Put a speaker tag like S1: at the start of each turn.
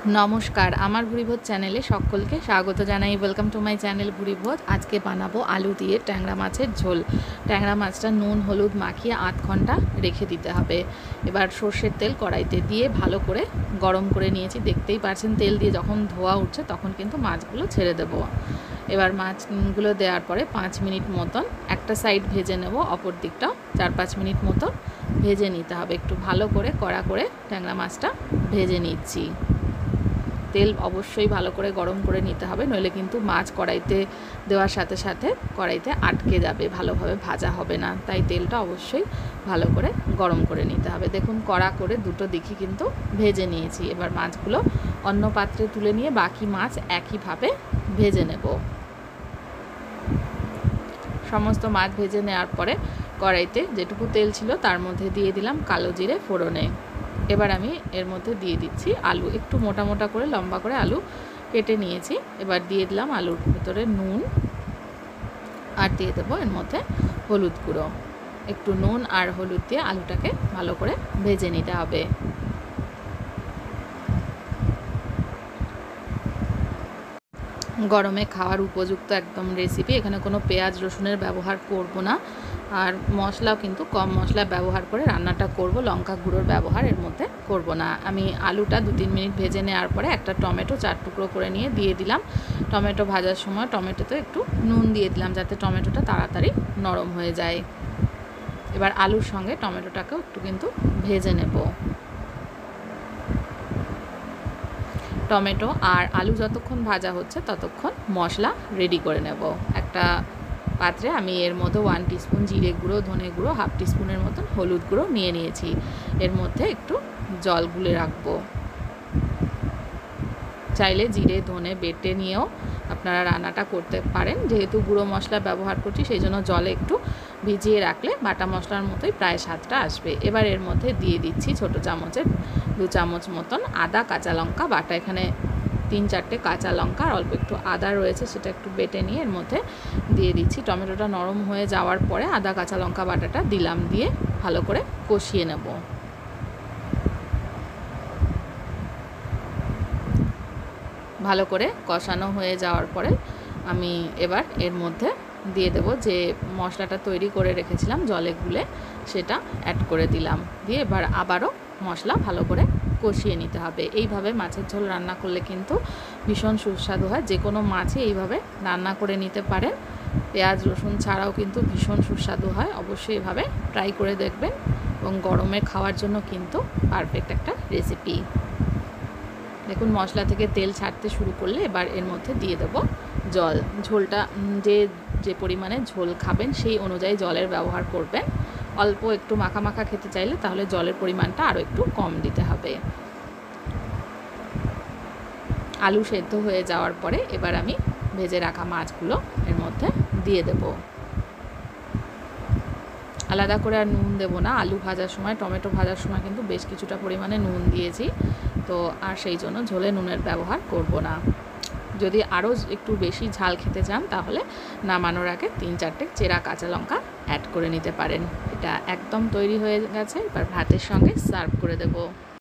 S1: নমস্কার, আমার ভুরিভোজ চ্যানেলে সকলকে স্বাগত জানাই। Welcome to my channel Bhuribhoj. আজকে বানাবো আলু দিয়ে ট্যাংরা মাছের ঝোল। ট্যাংরা মাছটা নুন হলুদ মাখিয়ে 8 ঘন্টা রেখে দিতে হবে। এবার সর্ষের তেল কড়াইতে দিয়ে ভালো করে গরম করে নিয়েছি। দেখতেই পাচ্ছেন তেল দিয়ে যখন ধোয়া উঠছে তখন কিন্তু মাছগুলো ছেড়ে দেবো। এবার মাছগুলো দেওয়ার পরে 5 মিনিট মতন একটা সাইড ভেজে নেব, অপর দিকটাও 4-5 মিনিট মতো ভেজে নিতে হবে। একটু ভালো করে কড়া করে ট্যাংরা মাছটা ভেজে নিচ্ছি। তেল অবশ্যই ভালো করে গরম করে নিতে হবে, নইলে কিন্তু মাছ কড়াইতে দেওয়ার সাথে সাথে কড়াইতে আটকে যাবে, ভালোভাবে ভাজা হবে না। তাই তেলটা অবশ্যই ভালো করে গরম করে নিতে হবে। দেখুন কড়া করে দুটো দিকই কিন্তু ভেজে নিয়েছি। এবার মাছগুলো অন্য পাত্রে তুলে নিয়ে বাকি মাছ একইভাবে ভেজে নেব। সমস্ত মাছ ভেজে নেওয়ার পরে কড়াইতে যেটুকু তেল ছিল তার মধ্যে দিয়ে দিলাম কালো জিরে ফোড়নে। এবার আমি এর মধ্যে দিয়ে দিচ্ছি আলু, একটু মোটা মোটা করে লম্বা করে আলু কেটে নিয়েছি। এবার দিয়ে দিলাম আলুর ভিতরে নুন, আর দিয়ে দেবো এর মধ্যে হলুদ গুঁড়ো। একটু নুন আর হলুদ দিয়ে আলুটাকে ভালো করে ভেজে নিতে হবে। গরমে খাওয়ার উপযুক্ত একদম রেসিপি। এখানে কোনো পেঁয়াজ রসুনের ব্যবহার করব না, আর মশলাও কিন্তু কম মশলা ব্যবহার করে রান্নাটা করব। লঙ্কা গুঁড়োর ব্যবহার এর মধ্যে করব না। আমি আলুটা 2-3 মিনিট ভেজে নেওয়ার পরে একটা টমেটো 4 টুকরো করে নিয়ে দিয়ে দিলাম। টমেটো ভাজার সময় টমেটোতে একটু নুন দিয়ে দিলাম যাতে টমেটোটা তাড়াতাড়ি নরম হয়ে যায়। এবার আলুর সঙ্গে টমেটোটাকেও একটু কিন্তু ভেজে নেব। টমেটো আর আলু যতক্ষণ ভাজা হচ্ছে ততক্ষণ মশলা রেডি করে নেব। একটা পাত্রে আমি এর মধ্যে 1 টিস্পুন জিরে গুঁড়ো, ধনে গুঁড়ো, 1/2 টিস্পুনের মতন হলুদ গুঁড়ো নিয়ে নিয়েছি। এর মধ্যে একটু জল গুলে রাখবো। চাইলে জিরে ধনে বেটে নিয়েও আপনারা রান্নাটা করতে পারেন। যেহেতু গুঁড়ো মশলা ব্যবহার করছি সেই জন্য জলে একটু ভিজিয়ে রাখলে বাটা মশলার মতোই প্রায় স্বাদটা আসবে। এবার এর মধ্যে দিয়ে দিচ্ছি ছোটো চামচের 2 চামচ মতন আদা কাঁচা লঙ্কা বাটা। এখানে 3-4টে কাঁচা লঙ্কা আর অল্প একটু আদা রয়েছে, সেটা একটু বেটে নিয়ে এর মধ্যে দিয়ে দিচ্ছি। টমেটোটা নরম হয়ে যাওয়ার পরে আদা কাঁচা লঙ্কা বাটাটা দিলাম, দিয়ে ভালো করে কষিয়ে নেব। ভালো করে কষানো হয়ে যাওয়ার পরে আমি এবার এর মধ্যে দিয়ে দেব যে মশলাটা তৈরি করে রেখেছিলাম জলে গুলে, সেটা অ্যাড করে দিলাম। দিয়ে এবার আবারও মশলা ভালো করে কষিয়ে নিতে হবে। এইভাবে মাছের ঝোল রান্না করলে কিন্তু ভীষণ সুস্বাদু হয়। যে কোনো মাছই এইভাবে রান্না করে নিতে পারেন, পেঁয়াজ রসুন ছাড়াও কিন্তু ভীষণ সুস্বাদু হয়। অবশ্যই এভাবে ট্রাই করে দেখবেন, এবং গরমে খাওয়ার জন্য কিন্তু পারফেক্ট একটা রেসিপি। দেখুন মশলা থেকে তেল ছাড়তে শুরু করলে এবার এর মধ্যে দিয়ে দেব জল। ঝোলটা যে পরিমাণে ঝোল খাবেন সেই অনুযায়ী জলের ব্যবহার করবেন। অল্প একটু মাখা মাখা খেতে চাইলে তাহলে জলের পরিমাণটা আরও একটু কম দিতে হবে। আলু সেদ্ধ হয়ে যাওয়ার পরে এবার আমি ভেজে রাখা মাছগুলো এর মধ্যে দিয়ে দেব। আলাদা করে আর নুন দেব না। আলু ভাজার সময় টমেটো ভাজার সময় কিন্তু বেশ কিছুটা পরিমাণে নুন দিয়েছি, তো আর সেই জন্য ঝোলে নুনের ব্যবহার করব না। যদি আরও একটু বেশি ঝাল খেতে চান তাহলে নামানোর আগে 3-4টে চেরা কাঁচা লঙ্কা অ্যাড করে নিতে পারেন। এটা একদম তৈরি হয়ে গেছে। এবার ভাতের সঙ্গে সার্ভ করে দেব।